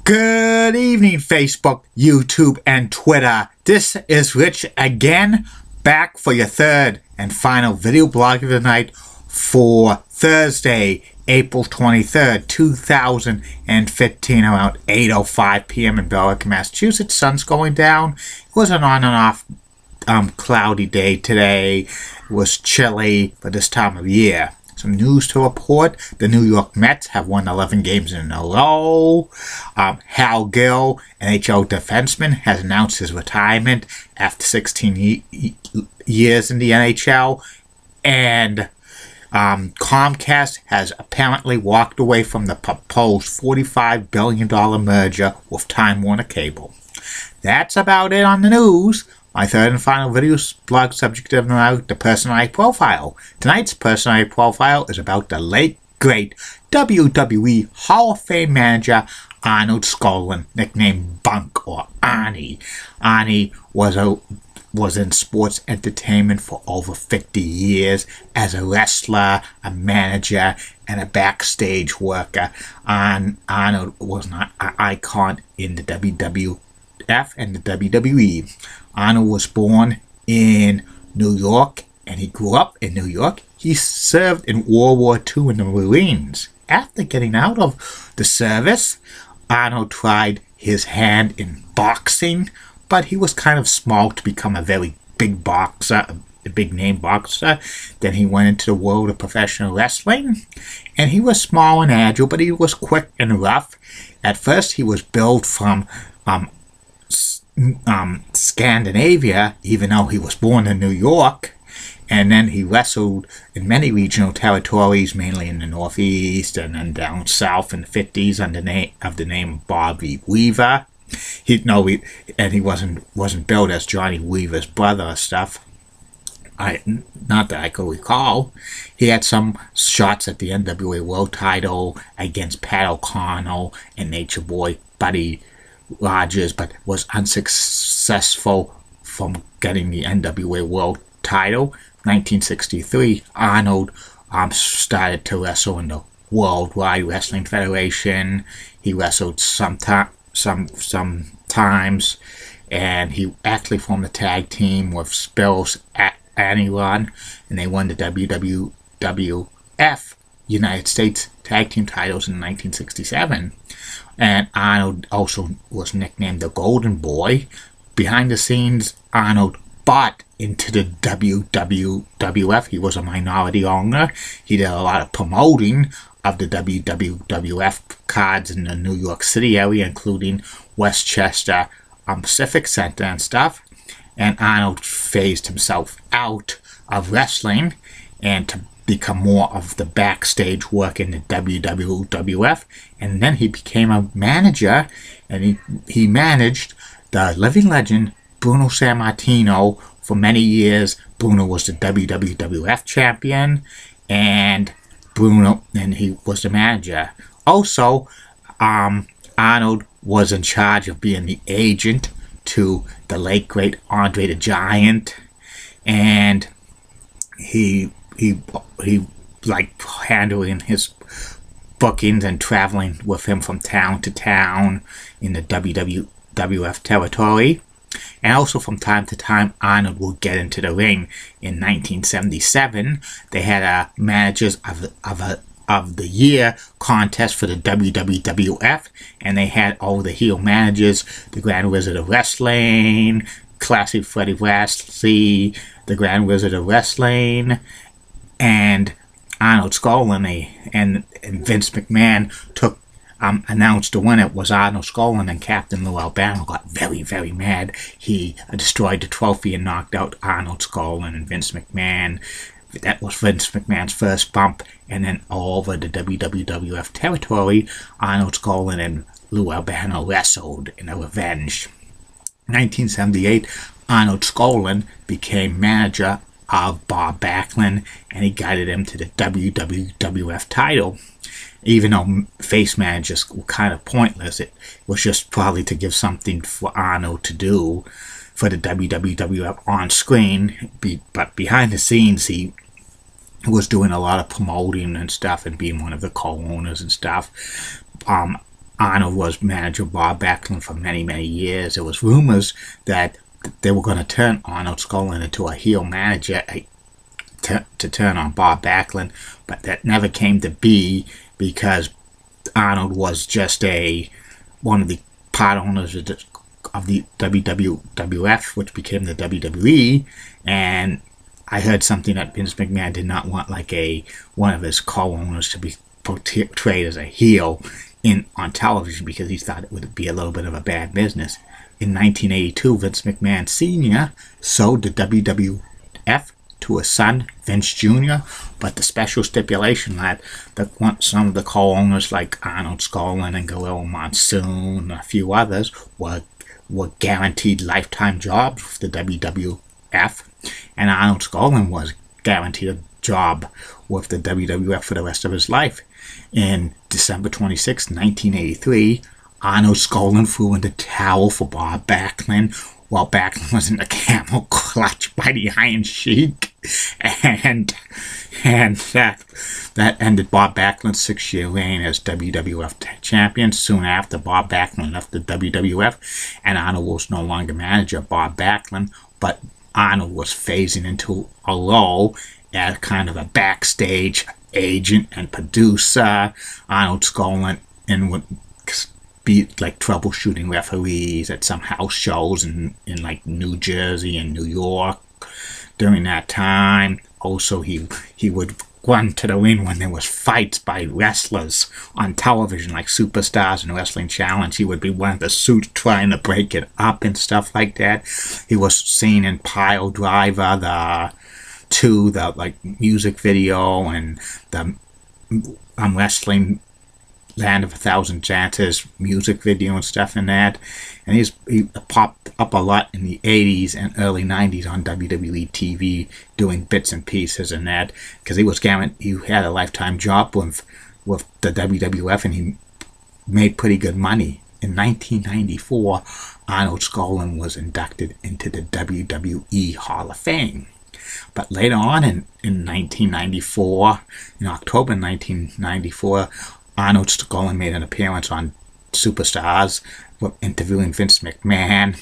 Good evening, Facebook, YouTube, and Twitter. This is Rich again, back for your third and final video blog of the night for Thursday, April 23rd, 2015, around 8:05 p.m. in Belleville, Massachusetts. Sun's going down. It was an on and off cloudy day today. It was chilly for this time of year. Some news to report. The New York Mets have won 11 games in a row. Hal Gill, NHL defenseman, has announced his retirement after 16 years in the NHL. And Comcast has apparently walked away from the proposed $45 billion merger with Time Warner Cable. That's about it on the news. My third and final video blog subject of the personality profile. Tonight's personality profile is about the late, great WWE Hall of Fame manager Arnold Skalland, nicknamed Bunk or Arnie. Arnie was in sports entertainment for over 50 years as a wrestler, a manager, and a backstage worker. Arnold was an icon in the WWF and the WWE. Arnold was born in New York, and he grew up in New York. He served in World War II in the Marines. After getting out of the service, Arnold tried his hand in boxing, but he was kind of small to become a very big boxer, a big-name boxer. Then he went into the world of professional wrestling, and he was small and agile, but he was quick and rough. At first, he was billed from Scandinavia, even though he was born in New York, and then he wrestled in many regional territories, mainly in the Northeast and then down south in the 50s under the name Bobby Weaver. He wasn't billed as Johnny Weaver's brother or stuff. Not that I could recall. He had some shots at the NWA World Title against Pat O'Connell and Nature Boy Buddy Rogers, but was unsuccessful from getting the NWA World Title. 1963, Arnold started to wrestle in the Worldwide Wrestling Federation. He wrestled sometimes, and he actually formed a tag team with Spills at Anyone, and they won the WWF United States Tag Team titles in 1967. And Arnold also was nicknamed the Golden Boy. Behind the scenes, Arnold bought into the WWF. He was a minority owner. He did a lot of promoting of the WWF cards in the New York City area, including Westchester Pacific Center and stuff. And Arnold phased himself out of wrestling and to become more of the backstage work in the WWF, and then he became a manager, and he managed the living legend Bruno Sammartino for many years. Bruno was the WWF champion, and he was the manager. Also, Arnold was in charge of being the agent to the late great Andre the Giant, and he liked handling his bookings and traveling with him from town to town in the WWF territory. And also from time to time, Arnold would get into the ring. In 1977, they had a Managers of the Year contest for the WWF, and they had all the heel managers: the Grand Wizard of Wrestling, Classy Freddie Wesley, the Grand Wizard of Wrestling, and Arnold Skalland, and Vince McMahon announced the winner was Arnold Skalland, and Captain Lou Albano got very, very mad. He destroyed the trophy and knocked out Arnold Skalland and Vince McMahon. That was Vince McMahon's first bump, and then all over the WWF territory, Arnold Skalland and Lou Albano wrestled in a revenge. 1978, Arnold Skalland became manager of Bob Backlund, and he guided him to the WWF title. Even though face managers were kind of pointless, it was just probably to give something for Arnold to do for the WWF on screen. But behind the scenes, he was doing a lot of promoting and stuff and being one of the co-owners and stuff. Arnold was manager Bob Backlund for many, many years. There was rumors that they were going to turn Arnold Skalland into a heel manager to turn on Bob Backlund, but that never came to be because Arnold was just one of the part owners of the WWF, which became the WWE, and I heard something that Vince McMahon did not want one of his co-owners to be portrayed as a heel on television because he thought it would be a little bit of a bad business. In 1982, Vince McMahon Sr. sold the WWF to his son, Vince Jr., but the special stipulation that some of the co-owners like Arnold Skalland and Gorilla Monsoon and a few others were guaranteed lifetime jobs with the WWF, and Arnold Skalland was guaranteed a job with the WWF for the rest of his life. In December 26, 1983, Arnold Skalland threw in the towel for Bob Backlund while Backlund was in the camel clutch by the Iron Sheik, and that ended Bob Backlund's 6-year reign as WWF champion. Soon after, Bob Backlund left the WWF, and Arnold was no longer manager of Bob Backlund, but Arnold was phasing into a role as kind of a backstage agent and producer. Arnold Skalland would be like troubleshooting referees at some house shows in like New Jersey and New York during that time. Also, he would run to the ring when there was fights by wrestlers on television like Superstars and Wrestling Challenge. He would be one of the suits trying to break it up and stuff like that. He was seen in Pile Driver, the music video, and the Wrestling Land of a Thousand Chances music video and stuff in that. And he popped up a lot in the 80s and early 90s on WWE TV doing bits and pieces and that, because he had a lifetime job with the WWF, and he made pretty good money. In 1994, Arnold Skalland was inducted into the WWE Hall of Fame. But later on in 1994, in October 1994, Arnold Skalland made an appearance on Superstars, interviewing Vince McMahon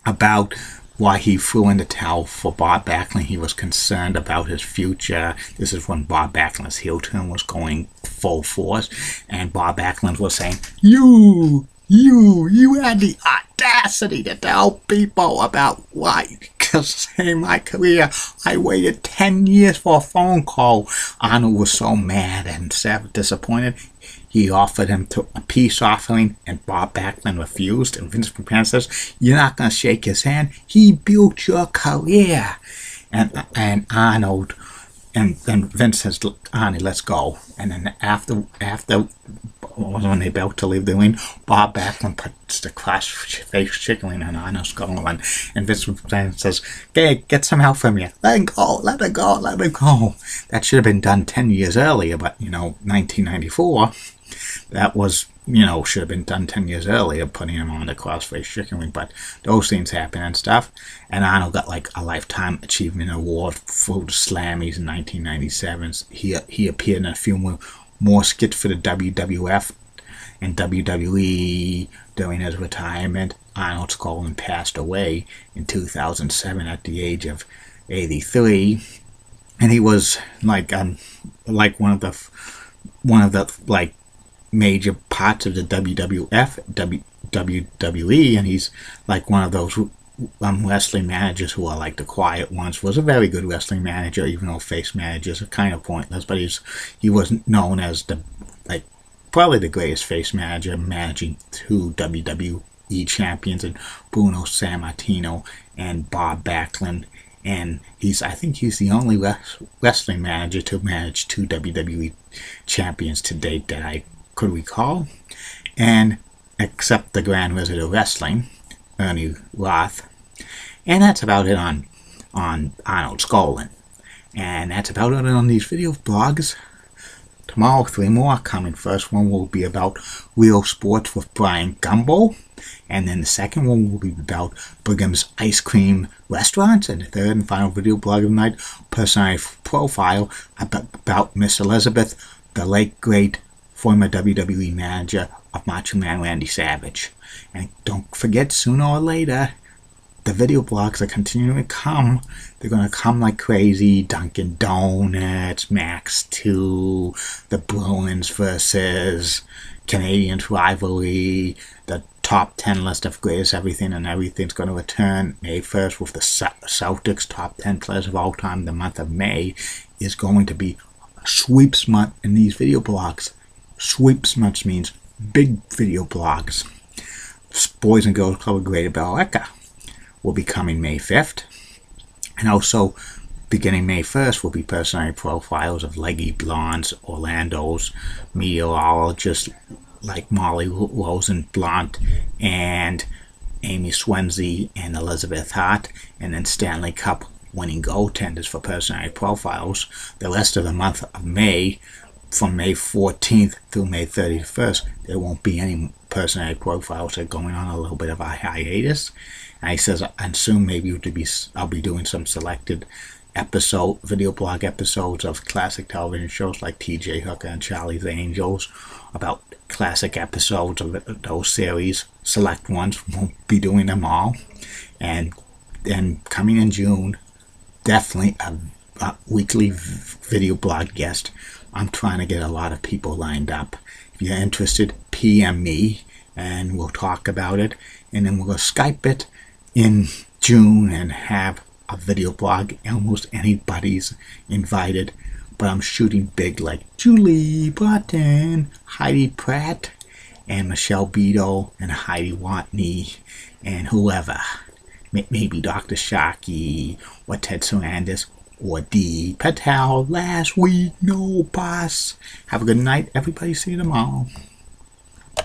about why he threw in the towel for Bob Backlund. He was concerned about his future. This is when Bob Backlund's heel turn was going full force, and Bob Backlund was saying, You had the audacity to tell people about why. Because in my career, I waited 10 years for a phone call. Arnold was so mad and disappointed. He offered him a peace offering, and Bob Backlund refused. And Vince McMahon says, "You're not going to shake his hand. He built your career." And Arnold, and then Vince says, "Arnie, let's go." And then after when they about to leave the ring, Bob Backlund puts the cross-face chicken on Arnold Skalland, and Vince McMahon says, "Okay, get some help from you. Let him go, let him go, let him go." That should have been done 10 years earlier, but 1994, that was, should have been done 10 years earlier, putting him on the cross-face chicken wing. But those things happen and stuff. And Arnold got like a Lifetime Achievement Award for the Slammies in 1997. He appeared in a few more skits for the WWF and WWE during his retirement. Arnold Skalland passed away in 2007 at the age of 83, and he was like one of the like major parts of the WWF, WWE, and he's like one of those wrestling managers who are like the quiet ones. Was a very good wrestling manager, even though face managers are kind of pointless. But he was known as probably the greatest face manager, managing two WWE champions, and Bruno Sammartino and Bob Backlund. And I think he's the only wrestling manager to manage two WWE champions to date that I could recall, and except the Grand Wizard of Wrestling, Ernie Roth. And that's about it on Arnold Skalland. And that's about it on these video blogs. Tomorrow, 3 more coming. First one will be about Real Sports with Brian Gumbo. And then the second one will be about Brigham's Ice Cream Restaurants. And the third and final video blog of the night, personality profile about Miss Elizabeth, the late great former WWE manager of Macho Man Randy Savage. And don't forget, sooner or later, the video blogs are continuing to come. They're going to come like crazy. Dunkin' Donuts, Max 2, the Bruins versus Canadians rivalry, the top 10 list of greatest everything and everything's going to return May 1st with the Celtics top 10 players of all time. The month of May is going to be sweeps month in these video blogs. Sweeps month means big video blogs. Boys and Girls Club of Greater Billerica will be coming May 5th. And also, beginning May 1st, will be personality profiles of leggy blondes, Orlando's, meteorologists like Molly Rosenblunt and Amy Swansea and Elizabeth Hart, and then Stanley Cup winning goaltenders for personality profiles. The rest of the month of May, from May 14th through May 31st, there won't be any personality profiles. They're going on a little bit of a hiatus. And he says, and soon maybe I'll be doing some selected video blog episodes of classic television shows like T.J. Hooker and Charlie's Angels, about classic episodes of those series, select ones. Won't be doing them all. And then coming in June, definitely a weekly video blog guest. I'm trying to get a lot of people lined up. If you're interested, PM me and we'll talk about it. And then we'll go Skype it in June and have a video blog. Almost anybody's invited. But I'm shooting big like Julie Button, Heidi Pratt, and Michelle Beadle, and Heidi Watney, and whoever. Maybe Dr. Sharkey, or Ted Sarandis, or Dee Patel. Last week, no boss. Have a good night, everybody. See you tomorrow.